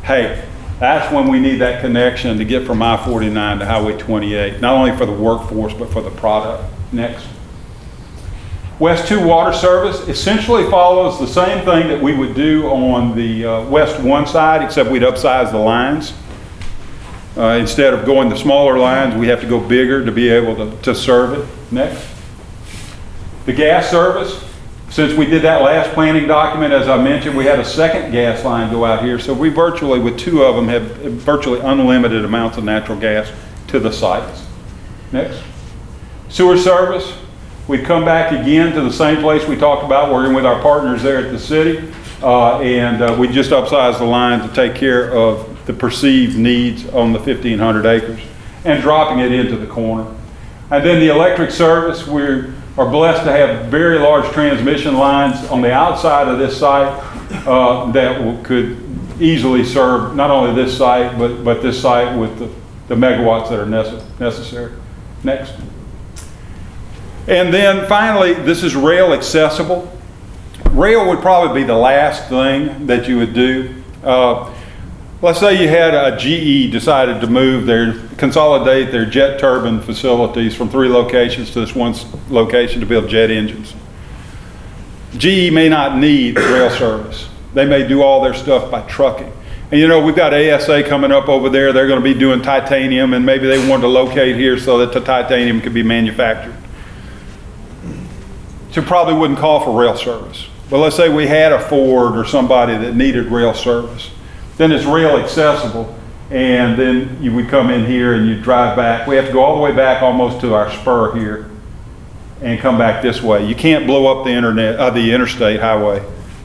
Hey, that's when we need that connection to get from I-49 to Highway 28, not only for the workforce, but for the product. Next. West 2 water service essentially follows the same thing that we would do on the West 1 side, except we'd upsize the lines. Instead of going to smaller lines, we have to go bigger to be able to serve it. Next. The gas service. Since we did that last planning document, as I mentioned, we had a second gas line go out here. So we virtually, with two of them, have virtually unlimited amounts of natural gas to the sites. Next. Sewer service. We'd come back again to the same place we talked about, working with our partners there at the city. We just upsized the line to take care of the perceived needs on the 1,500 acres and dropping it into the corner. And then the electric service, we are blessed to have very large transmission lines on the outside of this site that could easily serve not only this site, but this site with the megawatts that are necessary. Next. And then finally, this is rail accessible. Rail would probably be the last thing that you would do. Let's say you had a GE decided to consolidate their jet turbine facilities from 3 locations to this one location to build jet engines. GE may not need rail service. They may do all their stuff by trucking. And you know, we've got ASA coming up over there. They're going to be doing titanium, and maybe they wanted to locate here so that the titanium could be manufactured. So probably wouldn't call for rail service. But let's say we had a Ford or somebody that needed rail service. Then it's rail accessible, and then you would come in here and you drive back. We have to go all the way back almost to our spur here and come back this way. You can't blow up the interstate highway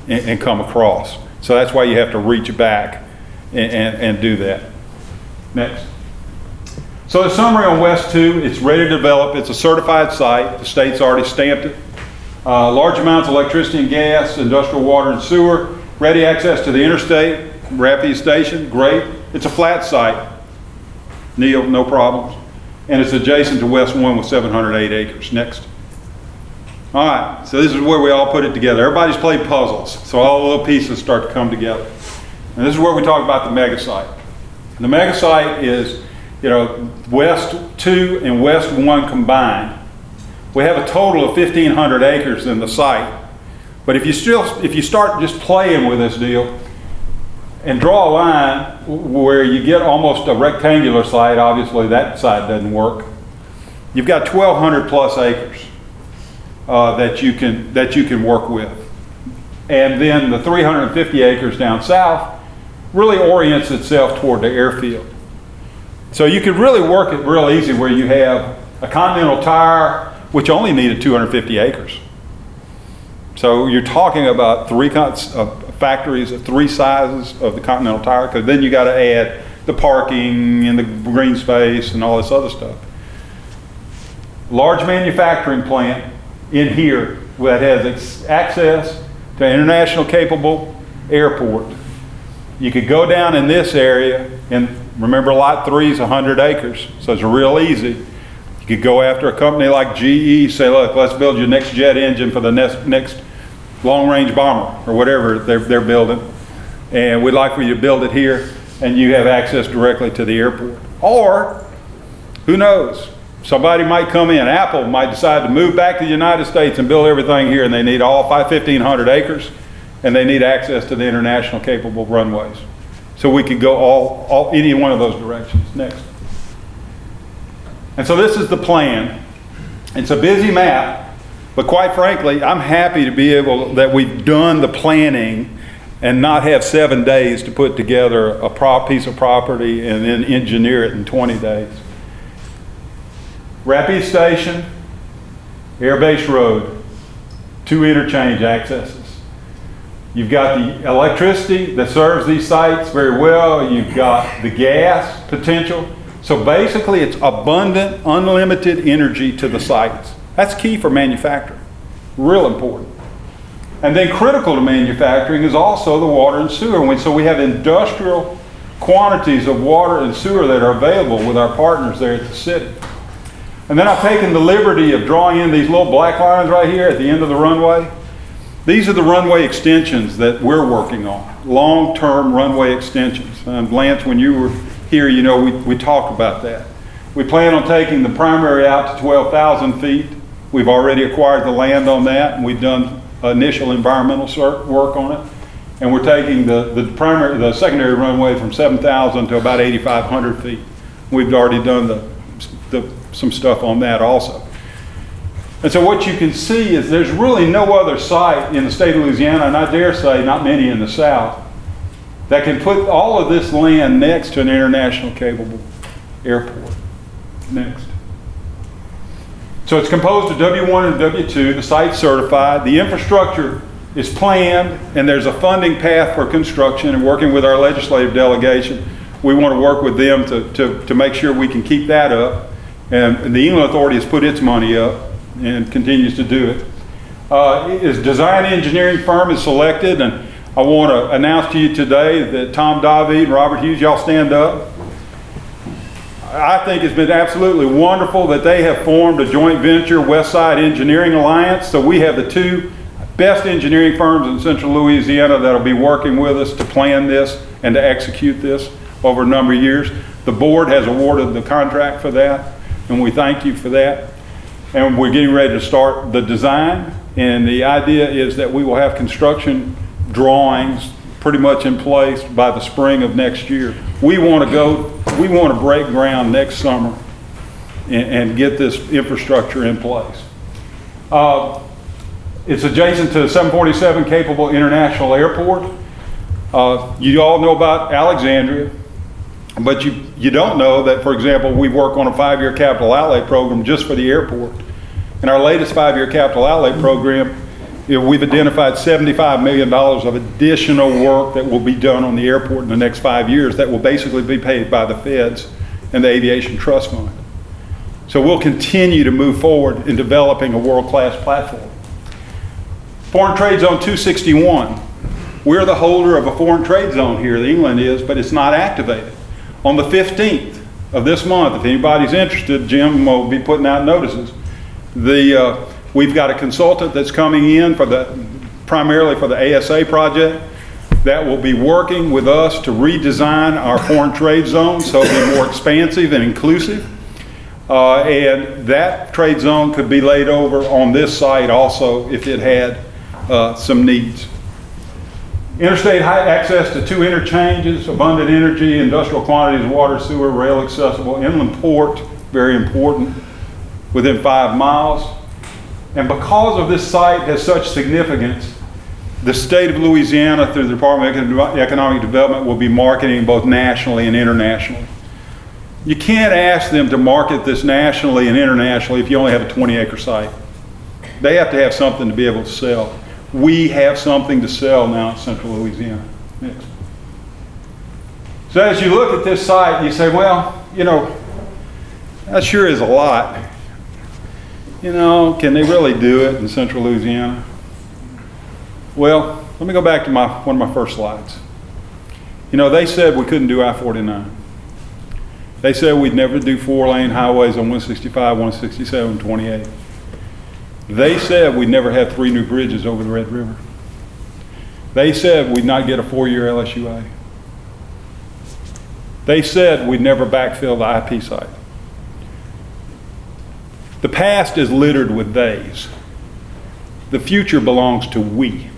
and come across. So that's why you have to reach back and do that. Next. So the summary on West 2, it's ready to develop. It's a certified site. The state's already stamped it. Large amounts of electricity and gas, industrial water and sewer, ready access to the interstate, Rapid Station, great. It's a flat site. Neil, no problems. And it's adjacent to West 1 with 708 acres. Next. All right, so this is where we all put it together. Everybody's played puzzles, so all the little pieces start to come together. And this is where we talk about the Megasite. The Megasite is, West 2 and West 1 combined. We have a total of 1,500 acres in the site. But if you start just playing with this deal and draw a line where you get almost a rectangular site, obviously that side doesn't work. You've got 1,200 plus acres that you can work with. And then the 350 acres down south really orients itself toward the airfield. So you could really work it real easy where you have a Continental Tire, which only needed 250 acres. So you're talking about factories of 3 sizes of the Continental Tire, because then you got to add the parking and the green space and all this other stuff. Large manufacturing plant in here that has access to international capable airport. You could go down in this area, and remember lot 3 is 100 acres, so it's real easy. You could go after a company like GE, say, look, let's build your next jet engine for the next long-range bomber or whatever they're building, and we'd like for you to build it here, and you have access directly to the airport. Or, who knows, somebody might come in, Apple might decide to move back to the United States and build everything here, and they need all 1,500 acres, and they need access to the international capable runways. So we could go any one of those directions. Next. And so this is the plan. It's a busy map. But quite frankly, I'm happy to be able that we've done the planning and not have 7 days to put together a piece of property and then engineer it in 20 days. Rapid Station, Air Base Road, 2 interchange accesses. You've got the electricity that serves these sites very well. You've got the gas potential. So basically it's abundant, unlimited energy to the sites. That's key for manufacturing, real important. And then critical to manufacturing is also the water and sewer. So we have industrial quantities of water and sewer that are available with our partners there at the city. And then I've taken the liberty of drawing in these little black lines right here at the end of the runway. These are the runway extensions that we're working on, long-term runway extensions. Lance, when you were here, we talked about that. We plan on taking the primary out to 12,000 feet. We've already acquired the land on that, and we've done initial environmental work on it. And we're taking the secondary runway from 7,000 to about 8,500 feet. We've already done some stuff on that also. And so what you can see is there's really no other site in the state of Louisiana, and I dare say not many in the South, that can put all of this land next to an international capable airport. Next. So it's composed of W1 and W2, the site's certified, the infrastructure is planned, and there's a funding path for construction, and working with our legislative delegation, we want to work with them to make sure we can keep that up. And the Inland Authority has put its money up and continues to do it. Its design engineering firm is selected, and I want to announce to you today that Tom David and Robert Hughes, y'all stand up. I think it's been absolutely wonderful that they have formed a joint venture, Westside Engineering Alliance. So we have the 2 best engineering firms in central Louisiana that will be working with us to plan this and to execute this over a number of years. The board has awarded the contract for that, and we thank you for that. And we're getting ready to start the design, and the idea is that we will have construction drawings pretty much in place by the spring of next year. We want to break ground next summer and get this infrastructure in place. It's adjacent to the 747 capable international airport. You all know about Alexandria, but you don't know that, for example, we work on a 5-year capital outlay program just for the airport. In our latest 5-year capital outlay program, we've identified $75 million of additional work that will be done on the airport in the next 5 years that will basically be paid by the feds and the Aviation Trust Fund. So we'll continue to move forward in developing a world-class platform. Foreign Trade Zone 261. We're the holder of a foreign trade zone here, England is, but it's not activated. On the 15th of this month, if anybody's interested, Jim will be putting out notices. We've got a consultant that's coming in primarily for the ASA project that will be working with us to redesign our foreign trade zone so it'll be more expansive and inclusive. And that trade zone could be laid over on this site also if it had some needs. Interstate access to 2 interchanges, abundant energy, industrial quantities of water, sewer, rail accessible, inland port, very important, within 5 miles. And because of this site has such significance, the state of Louisiana, through the Department of Economic Development, will be marketing both nationally and internationally. You can't ask them to market this nationally and internationally if you only have a 20-acre site. They have to have something to be able to sell. We have something to sell now in central Louisiana. Next. So as you look at this site, you say, well, you know, that sure is a lot. You know, can they really do it in central Louisiana? Well, let me go back to one of my first slides. You know, they said we couldn't do I-49. They said we'd never do 4-lane highways on 165, 167, 28. They said we'd never have 3 new bridges over the Red River. They said we'd not get a 4-year LSUA. They said we'd never backfill the IP site. The past is littered with theys. The future belongs to we.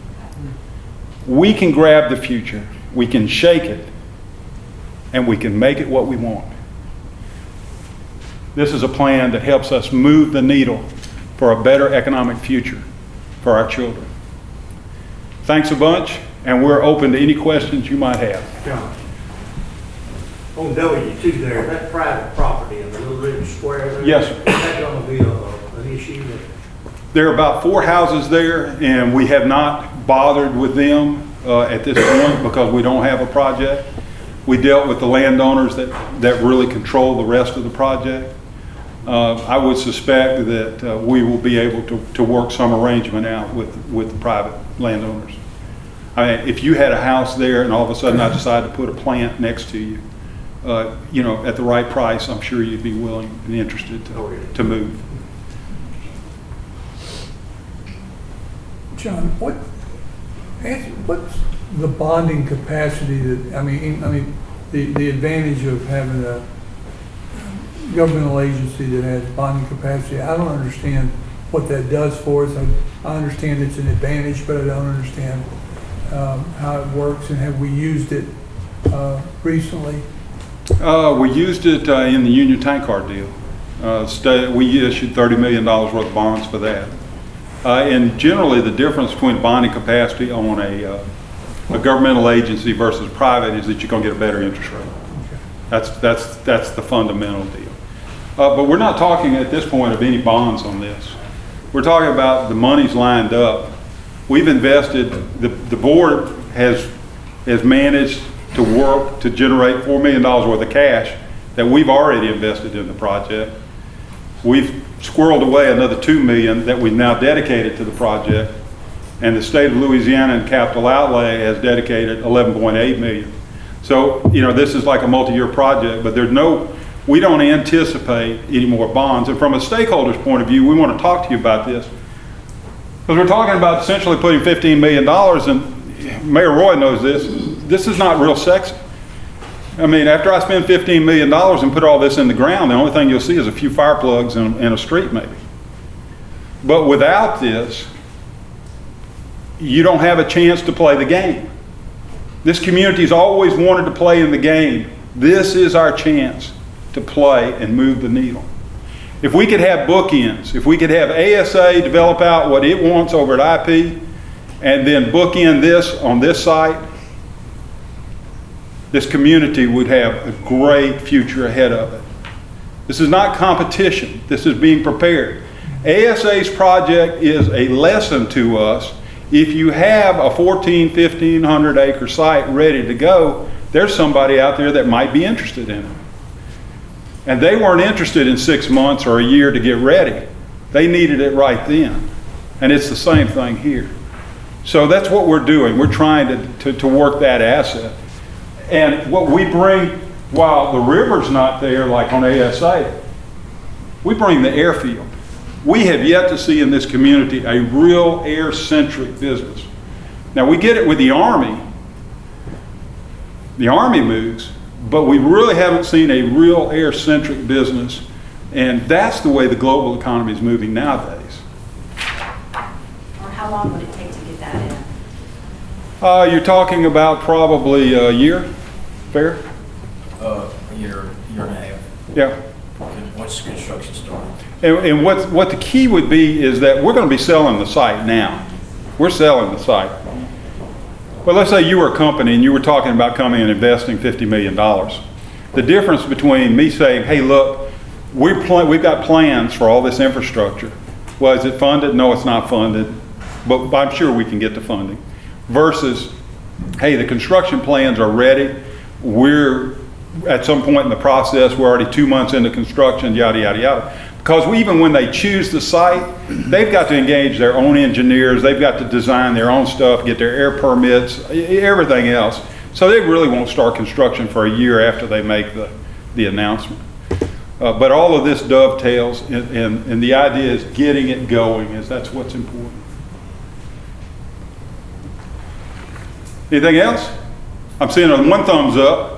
We can grab the future, we can shake it, and we can make it what we want. This is a plan that helps us move the needle for a better economic future for our children. Thanks a bunch, and we're open to any questions you might have. John, on W2 there, that private property in the Little Ridge Square there? Yes, sir. Is that going to be an issue? There are about 4 houses there, and we have not bothered with them at this point because we don't have a project. We dealt with the landowners that really control the rest of the project. I would suspect that we will be able to work some arrangement out with the private landowners. I mean, if you had a house there and all of a sudden I decided to put a plant next to you, you know, at the right price, I'm sure you'd be willing and interested to move. John, what's the bonding capacity that, I mean, the advantage of having a governmental agency that has bonding capacity? I don't understand what that does for us. I understand it's an advantage, but I don't understand how it works, and have we used it recently? We used it in the Union Tank Car deal. We issued $30 million worth of bonds for that. And generally, the difference between bonding capacity on a governmental agency versus private is that you're going to get a better interest rate. Okay. That's the fundamental deal. But we're not talking at this point of any bonds on this. We're talking about the money's lined up. We've invested. The board has managed to work to generate $4 million worth of cash that we've already invested in the project. We've squirreled away another $2 million that we've now dedicated to the project, and the state of Louisiana in capital outlay has dedicated $11.8 million. So, you know, this is like a multi-year project, but we don't anticipate any more bonds. And from a stakeholder's point of view, we want to talk to you about this, because we're talking about essentially putting $15 million, and Mayor Roy knows this is not real sexy. I mean, after I spend $15 million and put all this in the ground, the only thing you'll see is a few fire plugs and a street maybe. But without this, you don't have a chance to play the game. This community's always wanted to play in the game. This is our chance to play and move the needle. If we could have bookends, if we could have ASA develop out what it wants over at IP, and then bookend this on this site, this community would have a great future ahead of it. This is not competition. This is being prepared. ASA's project is a lesson to us. If you have a 1,500 acre site ready to go, there's somebody out there that might be interested in it. And they weren't interested in 6 months or a year to get ready. They needed it right then. And it's the same thing here. So that's what we're doing. We're trying to work that asset. And what we bring, while the river's not there, like on ASA, we bring the airfield. We have yet to see in this community a real air-centric business. Now, we get it with the Army. The Army moves, but we really haven't seen a real air-centric business, and that's the way the global economy is moving nowadays. Or how long would it take to get that in? You're talking about probably a year, fair? A year and a half. Yeah. Once construction started. And what the key would be is that we're going to be selling the site now. We're selling the site. But let's say you were a company and you were talking about coming and investing $50 million. The difference between me saying, hey, look, we've got plans for all this infrastructure. Well, is it funded? No, it's not funded, but I'm sure we can get the funding. Versus, hey, the construction plans are ready. We're at some point in the process, we're already 2 months into construction, yada, yada, yada. Because even when they choose the site, they've got to engage their own engineers, they've got to design their own stuff, get their air permits, everything else. So they really won't start construction for a year after they make the announcement. But all of this dovetails, and the idea is getting it going, that's what's important. Anything else? I'm seeing one thumbs up.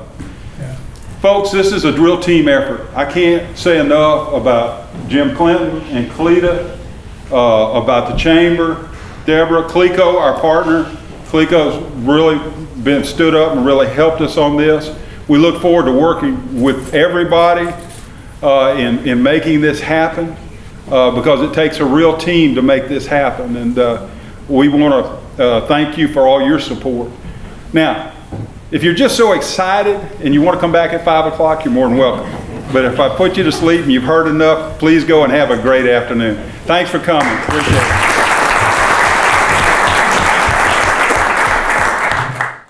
Folks, this is a real team effort. I can't say enough about Jim Clinton and Cleta, about the chamber, Deborah, Clico, our partner. Clico's really been stood up and really helped us on this. We look forward to working with everybody in making this happen because it takes a real team to make this happen. And we want to thank you for all your support. Now, if you're just so excited and you want to come back at 5 o'clock, you're more than welcome. But if I put you to sleep and you've heard enough, please go and have a great afternoon. Thanks for coming. Appreciate it.